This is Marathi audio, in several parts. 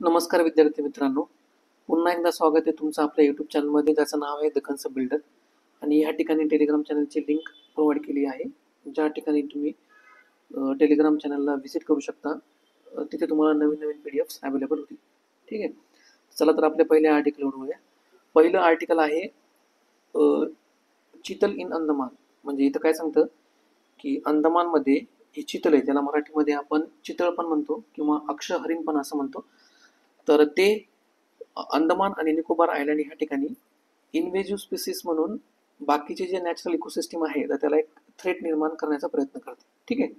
नमस्कार विद्यार्थी मित्रांनो, पुन्हा एकदा स्वागत आहे तुमचं आपल्या यूट्यूब चॅनलमध्ये, ज्याचं नाव आहे द कन्सेप्ट बिल्डर. आणि या ठिकाणी टेलिग्राम चॅनलची लिंक प्रोव्हाइड केली आहे, ज्या ठिकाणी तुम्ही टेलिग्राम चॅनलला व्हिजिट करू शकता. तिथे तुम्हाला नवीन नवीन PDFs अवेलेबल होतील. ठीक आहे, चला तर आपल्या पहिल्या आर्टिकलवर वळूया. पहिलं आर्टिकल आहे चितल इन अंदमान. म्हणजे इथं काय सांगतं की अंदमानमध्ये हे चितल आहे, त्याला मराठीमध्ये आपण चितळ पण म्हणतो किंवा अक्षहरिण पण असं म्हणतो. तर ते अंदमान आणि निकोबार आयलंड ह्या ठिकाणी इन्व्हेजिव्ह स्पीसीस म्हणून बाकीचे जे नॅचरल इकोसिस्टम आहे तर त्याला एक थ्रेट निर्माण करण्याचा प्रयत्न करते. ठीक आहे,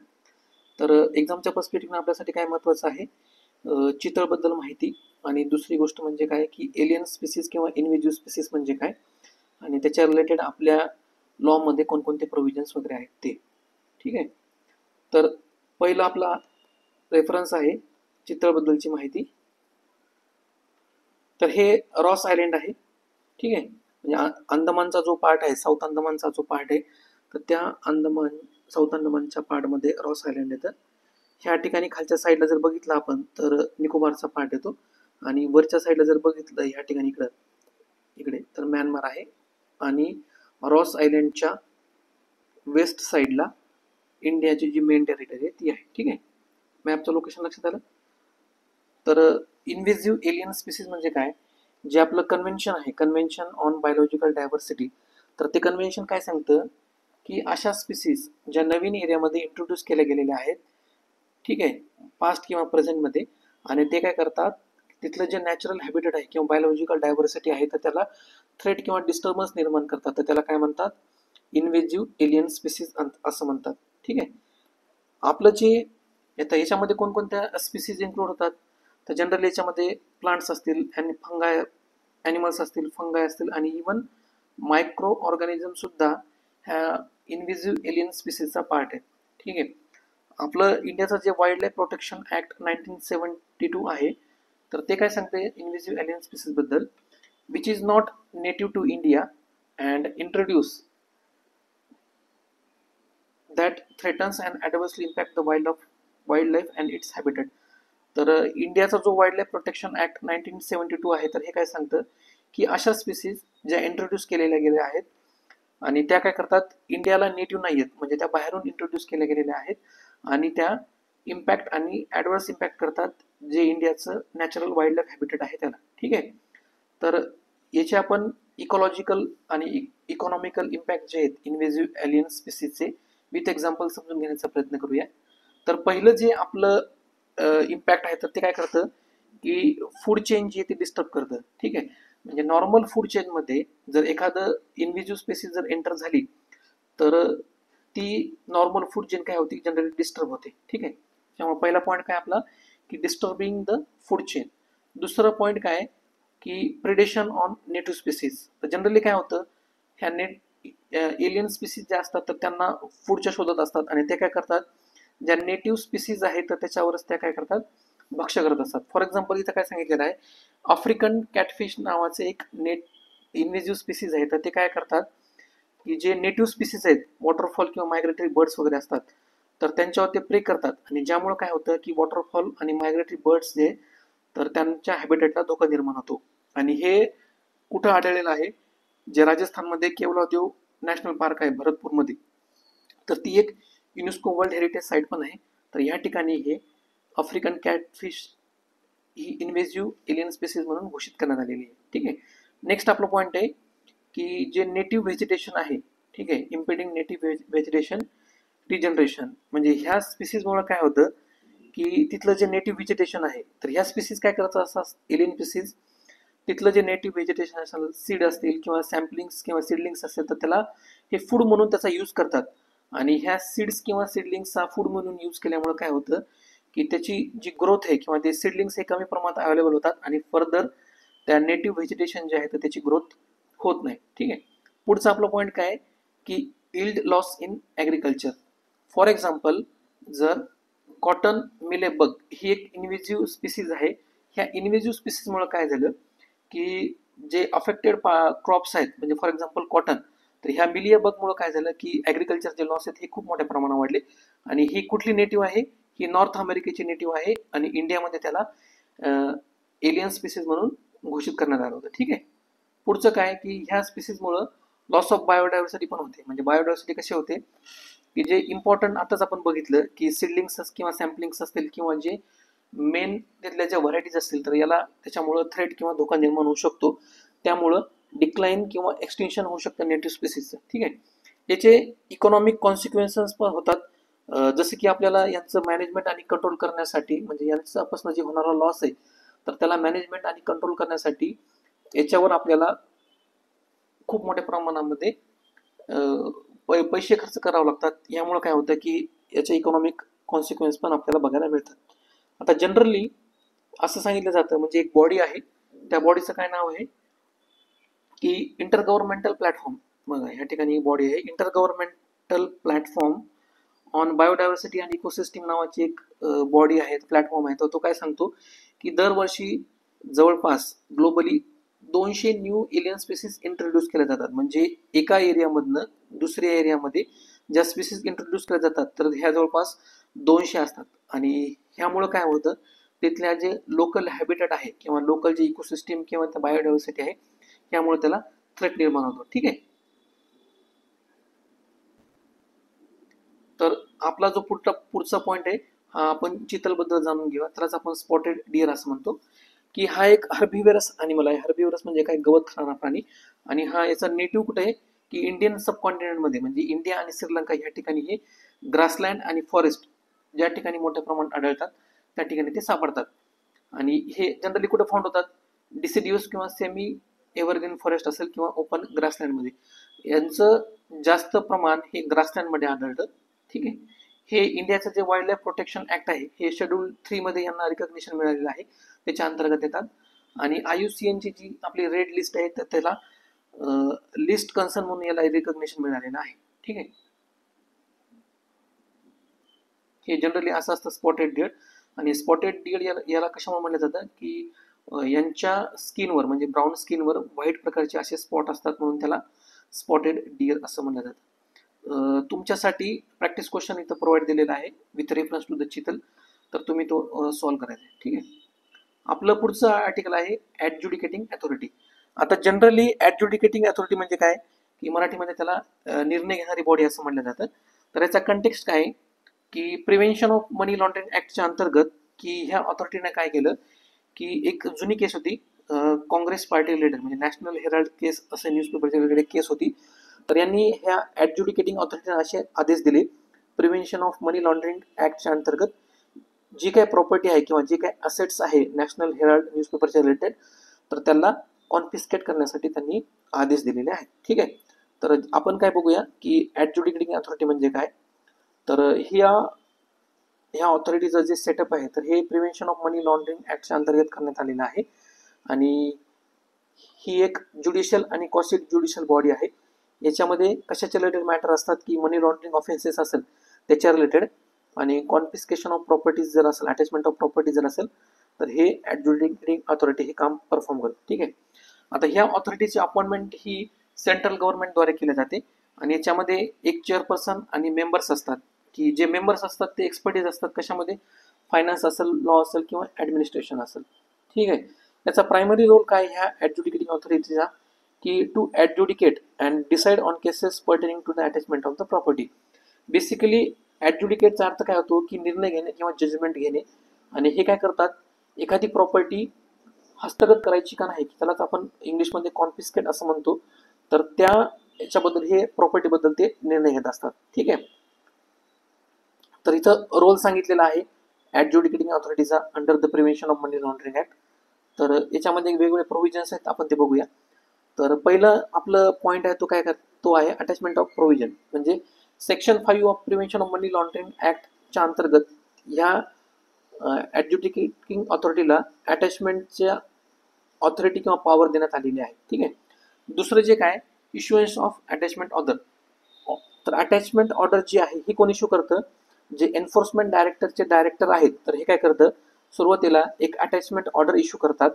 तर एक्झामच्या पर्स्पेक्टिव्हने आपल्यासाठी काय महत्त्वाचं आहे, चितळबद्दल माहिती, आणि दुसरी गोष्ट म्हणजे काय की एलियन स्पीसीस किंवा इन्व्हेजिव्ह स्पीसीस म्हणजे काय, आणि त्याच्या रिलेटेड आपल्या लॉमध्ये कोणकोणते प्रोव्हिजन्स वगैरे आहेत ते. ठीक आहे, तर पहिला आपला रेफरन्स आहे चितळबद्दलची माहिती. तर हे रॉस आयलंड आहे. ठीक आहे, म्हणजे अंदमानचा जो पार्ट आहे, साऊथ अंदमानचा जो पार्ट आहे, तर त्या साऊथ अंदमानच्या पार्टमध्ये रॉस आयलंड येतं. ह्या ठिकाणी खालच्या साईडला जर बघितलं आपण तर निकोबारचा पार्ट येतो, आणि वरच्या साईडला जर बघितलं ह्या ठिकाणी इकडे तर म्यानमार आहे, आणि रॉस आयलंडच्या वेस्ट साईडला इंडियाची जी मेन टेरिटरी आहे ती आहे. ठीक आहे, मॅपचं लोकेशन लक्षात आलं. तर इन्व्हेजिव्ह एलियन स्पीसीज म्हणजे काय, जे आपलं कन्व्हेन्शन आहे, कन्व्हेन्शन ऑन बायोलॉजिकल डायव्हर्सिटी, तर ते कन्व्हेन्शन काय सांगतं की अशा स्पीसीज ज्या नवीन एरियामध्ये इंट्रोड्यूस केल्या गेलेल्या आहेत, ठीक आहे, पास्ट किंवा प्रेझेंटमध्ये, आणि ते काय करतात, तिथलं जे नॅचरल हॅबिटेट आहे किंवा बायोलॉजिकल डायव्हर्सिटी आहे तर त्याला थ्रेट किंवा डिस्टर्बन्स निर्माण करतात, तर त्याला काय म्हणतात, इन्व्हेजिव्ह एलियन स्पीसीज असं म्हणतात. ठीक आहे, आपलं जे आता याच्यामध्ये कोणकोणत्या स्पीसीज इन्क्लूड होतात, तर जनरली याच्यामध्ये प्लांट्स असतील आणि फंगाय, ॲनिमल्स असतील, फंगाय असतील, आणि इवन मायक्रो ऑर्गॅनिझम सुद्धा ह्या इन्व्हिजिव्ह एलियन स्पीसीजचा पार्ट आहे. ठीक आहे, आपलं इंडियाचं जे वाईल्ड लाईफ प्रोटेक्शन ॲक्ट 1972 आहे, तर ते काय सांगते इन्व्हिजिव्ह एलियन स्पीसीजबद्दल, which is not native to India and introduce that threatens and adversely impact the wildlife and its habitat. तर इंडियाचा जो वाईल्ड लाईफ प्रोटेक्शन ॲक्ट 1972 आहे, तर हे काय सांगतं की अशा स्पीसीज ज्या इंट्रोड्यूस केलेल्या गेल्या आहेत आणि त्या काय करतात, इंडियाला नेटिव्ह नाही आहेत, म्हणजे त्या बाहेरून इंट्रोड्यूस केल्या गेलेल्या आहेत, आणि त्या इम्पॅक्ट आणि ॲडवर्स इम्पॅक्ट करतात जे इंडियाचं नॅचरल वाईल्ड लाईफ हॅबिटेट आहे त्याला. ठीक आहे, तर याचे आपण इकॉलॉजिकल आणि इकॉनॉमिकल इम्पॅक्ट जे आहेत इन्व्हेजिव्ह एलियन स्पीसीजचे विथ एक्झाम्पल समजून घेण्याचा प्रयत्न करूया. तर पहिलं जे आपलं इम्पॅक्ट आहे तर ते काय करतं की फूड चेन जी आहे ती डिस्टर्ब करतं. ठीक आहे, म्हणजे नॉर्मल फूड चेनमध्ये जर एखादं इन्व्हिजिव्ह स्पीसीज जर एंटर झाली तर ती नॉर्मल फूड चेन काय होती, जनरली डिस्टर्ब होते. ठीक आहे, त्यामुळे पहिला पॉईंट काय आपला की डिस्टर्बिंग द फूड चेन. दुसरं पॉईंट काय की प्रिडेशन ऑन नेटिव्ह स्पीसीज. तर जनरली काय होतं, ह्या एलियन स्पीसीज ज्या असतात तर त्यांना फूडच्या शोधात असतात, आणि ते काय करतात, ज्या नेटिव्ह स्पीसीज आहेत तर त्याच्यावरच त्या काय करतात, भक्ष्य करत असतात. फॉर एक्झाम्पल इथं काय सांगितलेलं आहे, आफ्रिकन कॅटफिश नावाचे एक इन्व्हेजिव्ह स्पीसीज आहे, तर ते काय करतात की जे नेटिव्ह स्पीसीज आहेत, वॉटरफॉल किंवा मायग्रेटरी बर्ड्स वगैरे असतात, तर त्यांच्यावर ते प्रे करतात, आणि ज्यामुळे काय होतं की वॉटरफॉल आणि मायग्रेटरी बर्ड्स जे तर त्यांच्या हॅबिटेटला धोका निर्माण होतो. आणि हे कुठं आढळलेलं आहे, जे राजस्थानमध्ये केवलादेव नॅशनल पार्क आहे भरतपूरमध्ये, तर ती एक युनेस्को वर्ल्ड हेरिटेज साईट पण आहे. तर ह्या ठिकाणी हे आफ्रिकन कॅटफिश ही इन्व्हेजिव्ह एलियन स्पीसीज म्हणून घोषित करण्यात आलेली आहे. ठीक आहे, नेक्स्ट आपलं पॉईंट आहे की जे नेटिव्ह व्हेजिटेशन आहे, ठीक आहे, इम्पेडिंग नेटिव्ह व्हेजिटेशन रिजनरेशन. म्हणजे ह्या स्पीसीजमुळे काय होतं की तिथलं जे नेटिव्ह व्हेजिटेशन आहे, तर ह्या स्पीसीज काय करतात, असं एलियन स्पीसीज तिथलं जे नेटिव्ह व्हेजिटेशन असेल, सीड असतील किंवा सॅम्पलिंग्स किंवा सीडलिंग्स असेल, तर त्याला हे फूड म्हणून त्याचा यूज करतात. आणि ह्या सीड्स किंवा सीडलिंग्सचा फूड म्हणून यूज केल्यामुळे काय होतं की त्याची जी ग्रोथ आहे किंवा ते सीडलिंग्स हे कमी प्रमाणात अवेलेबल होतात, आणि फर्दर त्या नेटिव्ह व्हेजिटेशन जे आहे तर त्याची ग्रोथ होत नाही. ठीक आहे, पुढचा आपला पॉईंट काय आहे की yield loss in agriculture. For example, जर कॉटन मिलेबग ही एक इन्व्हेजिव्ह स्पीसीज आहे, ह्या इन्व्हेजिव्ह स्पीसीजमुळे काय झालं की जे अफेक्टेड क्रॉप्स आहेत, म्हणजे फॉर एक्झाम्पल कॉटन, तर ह्या मिलिया बगमुळे काय झालं की ॲग्रिकल्चर जे लॉस आहेत हे खूप मोठ्या प्रमाणात वाढले. आणि ही कुठली नेटिव्ह आहे, ही नॉर्थ अमेरिकेची नेटिव्ह आहे, आणि इंडियामध्ये त्याला एलियन स्पीसीज म्हणून घोषित करण्यात आलं होतं. ठीक आहे. पुढचं काय की ह्या स्पीसीजमुळं लॉस ऑफ बायोडायव्हर्सिटी पण होते. म्हणजे बायोडायव्हर्सिटी कसे होते की जे इम्पॉर्टंट आताच आपण बघितलं की सिडलिंग्स किंवा सॅम्पलिंग्स असतील किंवा जे मेन त्यातल्या ज्या व्हरायटीज असतील तर याला त्याच्यामुळं थ्रेट किंवा धोका निर्माण होऊ शकतो. त्यामुळं डिक्लाइन किंवा एक्सटेन्शन होऊ शकतं नेटिव्ह स्पीसीजचं. ठीक आहे. याचे इकॉनॉमिक कॉन्सिक्वेन्सेस पण होतात. जसं की आपल्याला यांचं मॅनेजमेंट आणि कंट्रोल करण्यासाठी म्हणजे यांच्यापासून जे होणारा लॉस आहे तर त्याला मॅनेजमेंट आणि कंट्रोल करण्यासाठी याच्यावर आपल्याला खूप मोठ्या प्रमाणामध्ये पैसे खर्च करावे लागतात. यामुळे काय होतं की याचे इकॉनॉमिक कॉन्सिक्वेन्स पण आपल्याला बघायला मिळतात. आता जनरली असं सांगितलं जातं म्हणजे एक बॉडी आहे त्या बॉडीचं काय नाव आहे की इंटर गव्हर्नमेंटल प्लॅटफॉर्म. बघा ह्या ठिकाणी बॉडी आहे inter governmental platform on biodiversity and ecosystem नावाची एक बॉडी आहे प्लॅटफॉर्म आहे. तर तो काय सांगतो की दरवर्षी जवळपास globally 200 new alien species introduce केल्या जातात. म्हणजे एका एरियामधनं दुसऱ्या एरियामध्ये ज्या स्पीसीज इंट्रोड्यूस केल्या जातात तर ह्या जवळपास 200 असतात. आणि ह्यामुळं काय होतं तिथल्या जे लोकल हॅबिटेट आहे किंवा लोकल जे इकोसिस्टीम किंवा त्या बायोडायव्हर्सिटी आहे त्यामुळे त्याला थ्रेट निर्माण होतो. ठीक आहे. तर आपला जो पुढचा पॉईंट आहे हा आपण चितलबद्दल जाणून घेऊया. त्यालाच आपण स्पॉटेड डिअर असं म्हणतो की हा एक हर्बिव्हरस अॅनिमल आहे. हर्बिव्हरस म्हणजे काय गवत खाणारा प्राणी. आणि हा याचा नेटिव्ह कुठे आहे की इंडियन सबकॉन्टिनेंटमध्ये म्हणजे इंडिया आणि श्रीलंका या ठिकाणी हे ग्रासलँड आणि फॉरेस्ट ज्या ठिकाणी मोठ्या प्रमाणात आढळतात त्या ठिकाणी ते सापडतात. आणि हे जनरली कुठे फाउंड होतात डिसिड्यूस किंवा सेमी एव्हरग्रीन फॉरेस्ट असेल किंवा ओपन ग्रासलँडमध्ये यांचं जास्त प्रमाण हे ग्रासलँडमध्ये आढळतं. ठीक आहे. हे इंडियाचं जे वाईल्ड लाईफ प्रोटेक्शन ऍक्ट आहे हे शेड्यूल 3 मध्ये यांना रिकॉग्निशन मिळालेलं आहे त्याच्या अंतर्गत येतात. आणि IUCN ची जी आपली रेड लिस्ट आहे तर त्याला लिस्ट कन्सर्न म्हणून याला रिकॉग्निशन मिळालेलं आहे. ठीक आहे. हे जनरली असं असतं स्पॉटेड डिअर. आणि स्पॉटेड डिअर याला कशामुळे म्हणलं जातं की यांच्या स्किनवर म्हणजे ब्राऊन स्किनवर व्हाईट प्रकारचे असे स्पॉट असतात म्हणून त्याला स्पॉटेड डिअर असं म्हणलं जातं. तुमच्यासाठी प्रॅक्टिस क्वेश्चन इथं प्रोव्हाइड दिलेला आहे विथ रेफरन्स टू द चितल. तर तुम्ही तो सॉल्व्ह करायचा आहे. ठीक आहे. आपलं पुढचं आर्टिकल आहे ॲडज्युडिकेटिंग अथॉरिटी. आता जनरली ॲडज्युडिकेटिंग अथॉरिटी म्हणजे काय की मराठीमध्ये त्याला निर्णय घेणारी बॉडी असं म्हणलं जातं. तर याचा कंटेक्स्ट काय की प्रिव्हेन्शन ऑफ मनी लॉन्ड्रिंग ऍक्टच्या अंतर्गत की ह्या ऑथॉरिटीने काय केलं की एक जुनी केस होती काँग्रेस पार्टी रिलेटेड म्हणजे नॅशनल हेराल्ड केस असं न्यूजपेपरच्या रिलेटेड केस होती. तर यांनी ह्या ॲडज्युडिकेटिंग ऑथॉरिटीने असे आदेश दिले प्रिव्हेन्शन ऑफ मनी लॉन्ड्रिंग ऍक्टच्या अंतर्गत जी काय प्रॉपर्टी आहे किंवा जे काय असेट्स आहे नॅशनल हेराल्ड न्यूजपेपरच्या रिलेटेड तर त्यांना कॉन्फिस्केट करण्यासाठी त्यांनी आदेश दिलेले आहेत. ठीक आहे. तर आपण काय बघूया की ॲडज्युडिकेटिंग अथॉरिटी म्हणजे काय. तर ह्या ऑथॉरिटीचं जे सेटअप आहे तर हे प्रिव्हेन्शन ऑफ मनी लॉन्ड्रिंग ऍक्टच्या अंतर्गत करण्यात आलेलं आहे. आणि ही एक ज्युडिशियल आणि क्वासी ज्युडिशियल बॉडी आहे. याच्यामध्ये कशाच्या रिलेटेड मॅटर असतात की मनी लॉन्ड्रिंग ऑफेन्सेस असेल त्याच्या रिलेटेड आणि कॉन्फिस्केशन ऑफ प्रॉपर्टीज जर असेल अटॅचमेंट ऑफ प्रॉपर्टी जर असेल तर हे ॲडज्युडिकेटिंग अथॉरिटी हे काम परफॉर्म करते. ठीक आहे. आता ह्या ऑथॉरिटीची अपॉइंटमेंट ही सेंट्रल गव्हर्नमेंटद्वारे केली जाते. आणि याच्यामध्ये एक चेअरपर्सन आणि मेंबर्स असतात की जे मेंबर्स असतात ते एक्सपर्टीज असतात कशामध्ये फायनान्स असेल लॉ असेल किंवा ॲडमिनिस्ट्रेशन असेल. ठीक आहे. याचा प्रायमरी रोल काय ह्या ॲडज्युडिकेटिंग ऑथॉरिटीचा की to adjudicate and decide on cases pertaining to the attachment of the property. Basically ॲडज्युडिकेटचा अर्थ काय होतो की निर्णय घेणे किंवा जजमेंट घेणे. आणि हे काय करतात एखादी प्रॉपर्टी हस्तगत करायची का नाही की त्यालाच आपण इंग्लिशमध्ये कॉन्फिस्केट असं म्हणतो. तर त्या याच्याबद्दल हे प्रॉपर्टीबद्दल ते निर्णय घेत असतात. ठीक आहे. तर इथं रोल सांगितलेला आहे ॲडज्युडिकेटिंग अथॉरिटीचा under the prevention of money laundering act. तर याच्यामध्ये वेगवेगळे प्रोव्हिजन्स आहेत आपण ते बघूया. तर पहिलं आपलं पॉईंट आहे तो काय तो आहे अटॅचमेंट ऑफ प्रोव्हिजन. म्हणजे section 5 of prevention of money laundering ऍक्टच्या अंतर्गत ह्या ॲडज्युडिकेटिंग अथॉरिटीला अटॅचमेंटच्या ऑथॉरिटी किंवा पॉवर देण्यात आलेली आहे. ठीक आहे. दुसरं जे काय इश्युएन्स ऑफ अटॅचमेंट ऑर्डर. तर अटॅचमेंट ऑर्डर जी आहे ही कोण इश्यू करतं जे एन्फोर्समेंट डायरेक्टरचे डायरेक्टर आहेत तर हे काय करतं सुरुवातीला एक अटॅचमेंट ऑर्डर इश्यू करतात.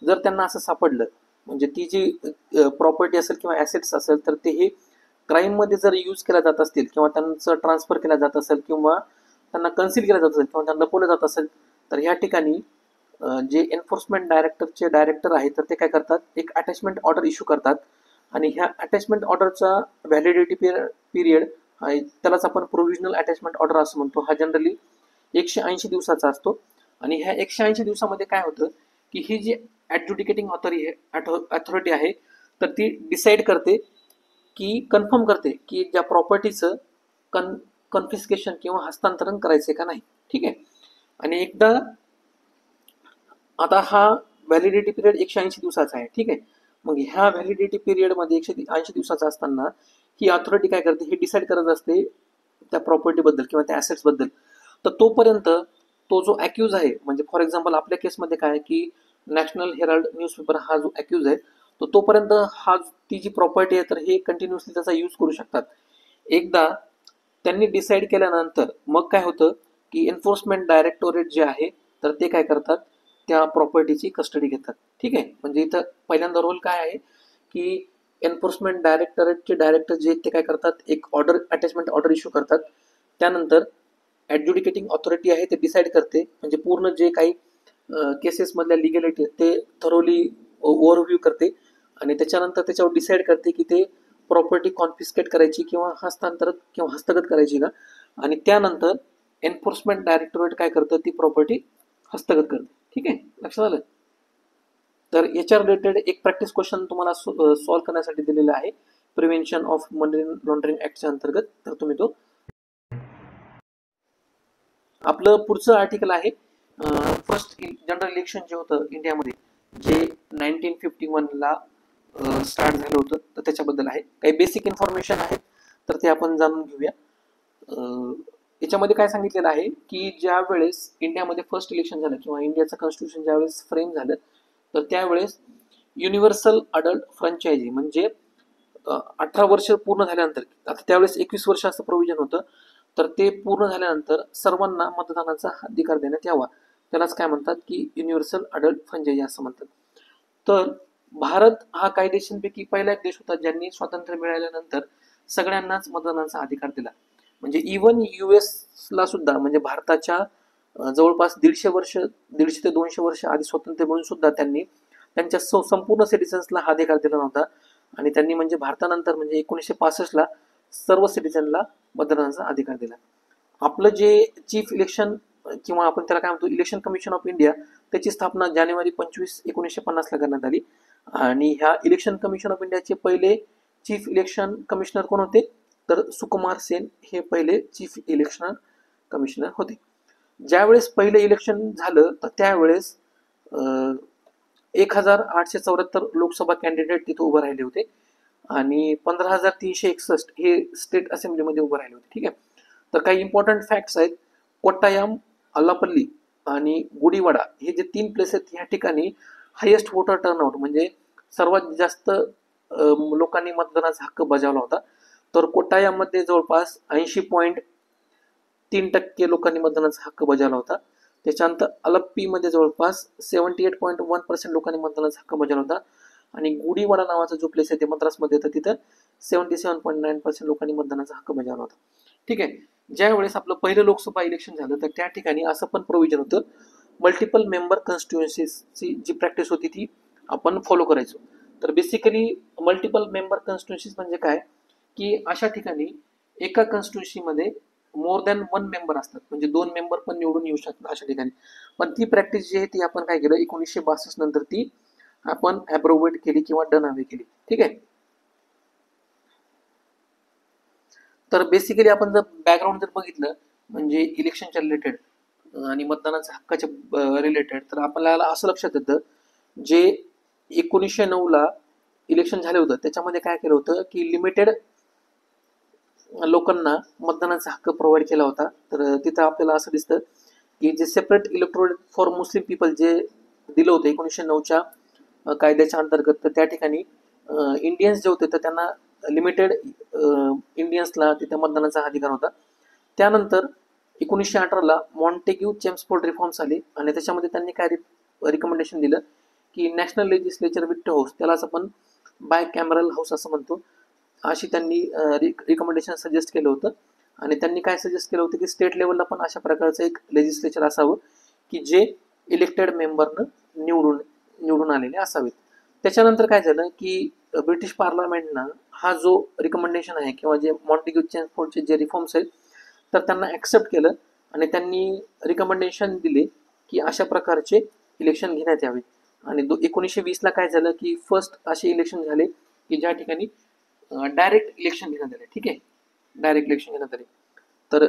जर त्यांना असं सापडलं म्हणजे ती जी प्रॉपर्टी असेल किंवा ॲसेट्स असेल तर ते हे क्राईममध्ये जर यूज केल्या जात असतील किंवा त्यांचं ट्रान्सफर केलं जात असेल किंवा त्यांना कन्सील केलं जात असेल किंवा त्यांना लपवलं जात असेल तर ह्या ठिकाणी जे एन्फोर्समेंट डायरेक्टरचे डायरेक्टर आहेत तर ते काय करतात, एक अटॅचमेंट ऑर्डर इश्यू करतात आणि ह्या अटॅचमेंट ऑर्डरचा व्हॅलिडिटी पिरियड त्यालाच आपण प्रोव्हिजनल अटॅचमेंट ऑर्डर असं म्हणतो. हा जनरली 180 दिवसाचा असतो आणि ह्या 180 दिवसामध्ये काय होतं की ही जी ॲडज्युडिकेटिंग अथॉरिटी आहे तर ती डिसाईड करते की कन्फर्म करते की ज्या प्रॉपर्टीचं कन्फिस्केशन किंवा हस्तांतरण करायचे का नाही. ठीक आहे. आणि एकदा आता हा व्हॅलिडिटी पिरियड 180 दिवसाचा आहे. ठीक आहे. मग ह्या व्हॅलिडिटी पिरियडमध्ये 180 दिवसाचा असताना ही अथॉरिटी काय करते, हे डिसाईड करत असते त्या प्रॉपर्टीबद्दल किंवा त्या ॲसेट्सबद्दल. तर तोपर्यंत तो जो ॲक्यूज आहे, म्हणजे फॉर एक्झाम्पल आपल्या केसमध्ये काय की नॅशनल हेराल्ड न्यूजपेपर हा जो ॲक्यूज आहे तो तोपर्यंत हा ती जी प्रॉपर्टी आहे तर हे कंटिन्युअसली त्याचा यूज करू शकतात. एकदा त्यांनी डिसाईड केल्यानंतर मग काय होतं की एन्फोर्समेंट डायरेक्टोरेट जे आहे तर ते काय करतात, त्या प्रॉपर्टीची कस्टडी घेतात. ठीक आहे. म्हणजे इथं पहिल्यांदा रोल काय आहे की एन्फोर्समेंट डायरेक्टोरेटचे डायरेक्टर जे ते काय करतात, एक ऑर्डर अटॅचमेंट ऑर्डर इश्यू करतात. त्यानंतर ॲडज्युडिकेटिंग ऑथॉरिटी आहे ते डिसाईड करते, म्हणजे पूर्ण जे काही केसेसमधल्या लिगॅलिटी ते थरोली ओव्हरव्ह्यू करते आणि त्याच्यानंतर त्याच्यावर डिसाईड करते की ते प्रॉपर्टी कॉन्फिस्केट करायची किंवा हस्तांतरित किंवा हस्तगत करायची का. आणि त्यानंतर एन्फोर्समेंट डायरेक्टोरेट काय करतं, ती प्रॉपर्टी हस्तगत करते. ठीक आहे. लक्षात आलं. तर याच्या रिलेटेड एक प्रॅक्टिस क्वेश्चन तुम्हाला सॉल्व्ह करण्यासाठी दिलेला आहे प्रिव्हेन्शन ऑफ मनी लॉन्ड्रिंग ऍक्टच्या अंतर्गत. तर तुम्ही तो, आपलं पुढचं आर्टिकल आहे फर्स्ट जनरल इलेक्शन जे होतं इंडियामध्ये, जे 1951ला स्टार्ट झालं होतं, तर त्याच्याबद्दल आहे. काही बेसिक इन्फॉर्मेशन आहेत तर ते आपण जाणून घेऊया. याच्यामध्ये काय सांगितलेलं आहे की ज्या वेळेस इंडियामध्ये फर्स्ट इलेक्शन झालं किंवा इंडियाचं कॉन्स्टिट्यूशन ज्यावेळेस फ्रेम झालं तर त्यावेळेस युनिव्हर्सल अडल्ट फ्रँचायझी म्हणजे 18 वर्ष पूर्ण झाल्यानंतर, आता त्यावेळेस 21 वर्ष असं प्रोव्हिजन होतं, तर ते पूर्ण झाल्यानंतर सर्वांना मतदानाचा अधिकार देण्यात यावा. त्यालाच काय म्हणतात की युनिव्हर्सल अडल्ट फ्रँचायझी असं म्हणतात. तर भारत हा काही देशांपैकी पहिला एक देश होता ज्यांनी स्वातंत्र्य मिळाल्यानंतर सगळ्यांनाच मतदानाचा अधिकार दिला. म्हणजे इवन ला सुद्धा, म्हणजे भारताच्या जवळपास 150 ते 200 वर्ष आधी स्वातंत्र्य मिळून सुद्धा त्यांनी त्यांच्या संपूर्ण सिटिझन्सला हा अधिकार दिला नव्हता. आणि त्यांनी म्हणजे भारतानंतर म्हणजे 1965ला सर्व सिटिझनला मतदानाचा अधिकार दिला. आपलं जे चीफ इलेक्शन किंवा आपण त्याला काय म्हणतो इलेक्शन कमिशन ऑफ इंडिया, त्याची स्थापना जानेवारी 25, 1950ला करण्यात आली. आणि ह्या इलेक्शन कमिशन ऑफ इंडियाचे पहिले चीफ इलेक्शन कमिशनर कोण होते, तर सुकुमार सेन हे पहिले चीफ इलेक्शन कमिशनर होते. ज्यावेळेस पहिले इलेक्शन झालं तर त्यावेळेस 1874 लोकसभा कॅन्डिडेट तिथे उभे राहिले होते आणि 15,361 हे स्टेट असेंब्लीमध्ये उभे राहिले होते. ठीक आहे. तर काही इम्पॉर्टंट फॅक्ट्स आहेत. कोट्टायम, अल्लापल्ली आणि गुडीवाडा हे जे 3 प्लेस आहेत, ह्या ठिकाणी हायेस्ट वोटर टर्नआउट म्हणजे सर्वात जास्त लोकांनी मतदानाचा हक्क बजावला होता. तर कोट्टायममध्ये जवळपास 80.3% लोकांनी मतदानाचा हक्क बजावला होता. त्याच्यानंतर अलप्पीमध्ये जवळपास 78.1% लोकांनी मतदानाचा हक्क बजावला होता. आणि गुडीवाडा नावाचा जो प्लेस आहे ते मद्रासमध्ये येतं, तिथं 77.9% लोकांनी मतदानाचा हक्क बजावला होता. ठीक आहे. ज्यावेळेस आपलं पहिलं लोकसभा इलेक्शन झालं तर त्या ठिकाणी असं पण प्रोव्हिजन होतं, मल्टिपल मेंबर कॉन्स्टिट्युएन्सीची जी प्रॅक्टिस होती ती आपण फॉलो करायचो. तर बेसिकली मल्टिपल मेंबर कॉन्स्टिट्युएन्सीज म्हणजे काय की अशा ठिकाणी एका कॉन्स्टिट्युएन्सीमध्ये मोर दॅन 1 मेंबर असतात, म्हणजे 2 मेंबर पण निवडून येऊ शकतात अशा ठिकाणी. पण ती प्रॅक्टिस जी आहे ती आपण काय केलं, 1962 नंतर ती आपण ॲब्रोवेट केली किंवा डन अवे केली. ठीक आहे. तर बेसिकली आपण जर बॅकग्राऊंड जर बघितलं म्हणजे इलेक्शनच्या रिलेटेड आणि मतदानाच्या हक्काच्या रिलेटेड, तर आपल्याला असं लक्षात येतं जे 1909ला इलेक्शन झालं होतं त्याच्यामध्ये काय केलं होतं की लिमिटेड लोकांना मतदानाचा हक्क प्रोव्हाइड केला होता. तर तिथं आपल्याला असं दिसतं की जे separate electorate for Muslim people जे दिलं होतं 1909च्या कायद्याच्या अंतर्गत, तर त्या ठिकाणी इंडियन्स जे होते तर त्यांना लिमिटेड इंडियन्सला तिथे मतदानाचा अधिकार होता. त्यानंतर 1918ला मॉन्टेग्यू चेम्सफोर्ड रिफॉर्म्स आले आणि त्याच्यामध्ये त्यांनी काय रिकमेंडेशन दिलं की नॅशनल लेजिस्लेचर विथ हाऊस, त्यालाच आपण बाय कॅमरल हाऊस असं म्हणतो, अशी त्यांनी रिकमेंडेशन सजेस्ट केलं होतं. आणि त्यांनी काय सजेस्ट केलं होतं की स्टेट लेवलला पण अशा प्रकारचं एक लेजिस्लेचर असावं की जे इलेक्टेड मेंबरनं निवडून निवडून आलेले असावेत. त्याच्यानंतर काय झालं की ब्रिटिश पार्लमेंटनं हा जो रिकमेंडेशन आहे किंवा जे मॉन्टेग्यू चेम्सफोर्डचे जे रिफॉर्म्स आहेत तर त्यांना ॲक्सेप्ट केलं आणि त्यांनी रिकमेंडेशन दिले की अशा प्रकारचे इलेक्शन घेण्यात यावे. आणि 1920ला काय झालं की फर्स्ट असे इलेक्शन झाले की ज्या ठिकाणी डायरेक्ट इलेक्शन घेण्यात आले. ठीक आहे, डायरेक्ट इलेक्शन घेण्यात आले. तर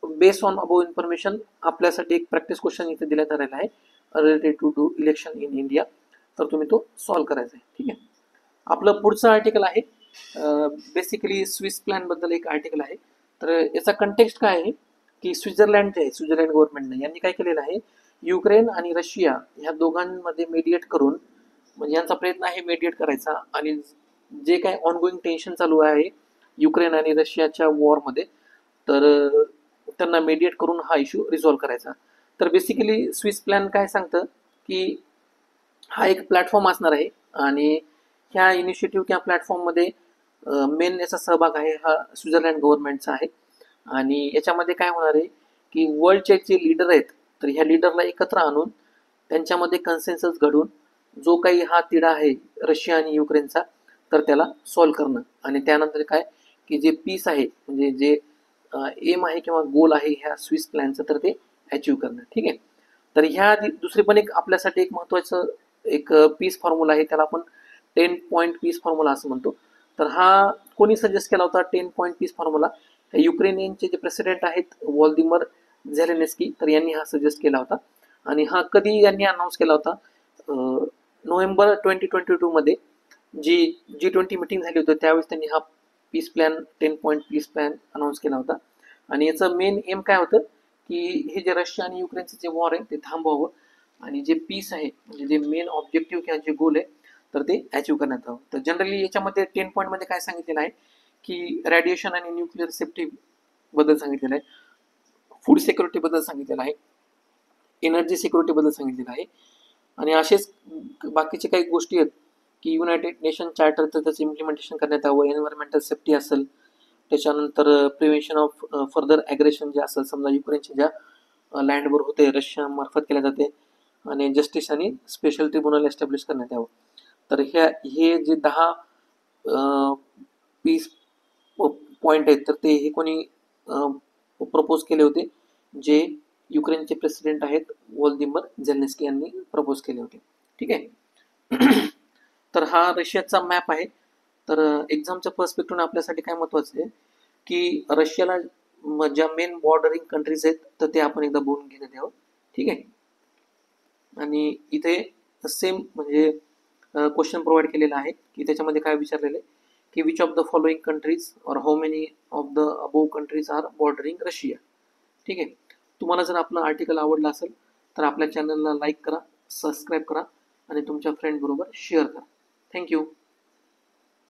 बेस्ड ऑन अबोव इन्फॉर्मेशन आपल्यासाठी एक प्रॅक्टिस क्वेश्चन इथे दिण्यात आलेला आहे related to election in India. तर तुम्ही तो सॉल्व्ह करायचा आहे. ठीक आहे, आपलं पुढचं आर्टिकल आहे बेसिकली स्विस प्लॅन बद्दल एक आर्टिकल आहे. तर याचा कंटेक्स्ट काय आहे की स्वित्झर्लंड जे आहे, स्वित्झर्लंड गव्हर्नमेंटने यांनी काय केलेलं आहे, युक्रेन आणि रशिया ह्या दोघांमध्ये मेडिएट करून, म्हणजे यांचा प्रयत्न आहे मेडिएट करायचा आणि जे काय ऑनगोईंग टेन्शन चालू आहे युक्रेन आणि रशियाच्या वॉरमध्ये तर त्यांना मेडिएट करून हा इश्यू रिझॉल्व्ह करायचा. तर बेसिकली स्विस प्लॅन काय सांगतं की हा एक प्लॅटफॉर्म असणार आहे आणि ह्या इनिशिएटिव्ह किंवा प्लॅटफॉर्ममध्ये मेन याचा सहभाग आहे हा स्वित्झर्लंड गव्हर्नमेंटचा आहे. आणि याच्यामध्ये काय होणार आहे की वर्ल्डचे जे लीडर आहेत तर ह्या लीडरला एकत्र आणून त्यांच्यामध्ये कन्सेन्सस घडून जो काही हा तिढा आहे रशिया आणि युक्रेनचा तर त्याला सॉल्व्ह करणं आणि त्यानंतर काय की जे पीस आहे म्हणजे जे एम आहे किंवा गोल आहे ह्या स्विस प्लॅनचं तर ते अचीव्ह करणं. ठीक आहे, तर ह्या दुसरे पण एक आपल्यासाठी एक महत्त्वाचं एक पीस फॉर्म्युला आहे, त्याला आपण 10 पॉईंट पीस फॉर्म्युला असं म्हणतो. तर हा कोणी सजेस्ट केला होता 10 पॉईंट पीस फॉर्म्युला? युक्रेनियनचे जे प्रेसिडेंट आहेत व्लादिमीर झेलेन्स्की तर यांनी हा सजेस्ट केला होता. आणि हा कधी यांनी अनाऊन्स केला होता, नोव्हेंबर 2022 मध्ये जी G20 मीटिंग झाली होती त्यावेळेस त्यांनी हा peace plan 10 point peace plan announce केला होता. आणि याचं मेन एम काय होतं की हे जे रशिया आणि युक्रेनचं जे वॉर आहे ते थांबवावं आणि जे पीस आहे म्हणजे जे मेन ऑब्जेक्टिव्ह किंवा जे गोल आहे तर ते अचीव्ह करण्यात यावं. तर जनरली याच्यामध्ये 10 पॉईंटमध्ये काय सांगितलेलं आहे की रेडिएशन आणि न्यूक्लिअर सेफ्टी बद्दल सांगितलेलं आहे, फूड सिक्युरिटी बद्दल सांगितलेलं आहे, एनर्जी सिक्युरिटी बद्दल सांगितलेलं आहे आणि असेच बाकीचे काही गोष्टी आहेत की युनायटेड नेशन चार्टर तर त्याचं इम्प्लिमेंटेशन करण्यात यावं, एन्व्हायरमेंटल सेफ्टी असेल, त्याच्यानंतर प्रिव्हेन्शन ऑफ फर्दर ॲग्रेशन जे असेल समजा युक्रेनच्या ज्या लँडवर होते रशिया मार्फत केल्या जाते आणि जस्टिस आणि स्पेशल ट्रिब्युनल एस्टॅब्लिश करण्यात यावं. तर हे जे 10 पीस पॉईंट आहेत तर ते हे कोणी प्रपोज केले होते, जे युक्रेनचे प्रेसिडेंट आहेत व्लादिमीर झेलेन्स्की यांनी प्रपोज केले होते. ठीक आहे, तर हा रशियाचा मॅप आहे. तर एक्झामच्या पर्स्पेक्टिव्ह आपल्यासाठी काय महत्त्वाचं आहे की रशियाला ज्या मेन बॉर्डरिंग कंट्रीज आहेत तर ते आपण एकदा बोलून घेण्यात यावं. ठीक आहे, आणि इथे सेम म्हणजे क्वेश्चन प्रोव्हाइड केलेला आहे की त्याच्यामध्ये काय विचारलेलं आहे की which of the following countries or how many of the above countries are bordering Russia. ठीक आहे, तुम्हाला जर आपलं आर्टिकल आवडलं असेल तर आपल्या चॅनलला लाईक करा, सबस्क्राईब करा आणि तुमच्या फ्रेंड बरोबर शेअर करा. थँक्यू.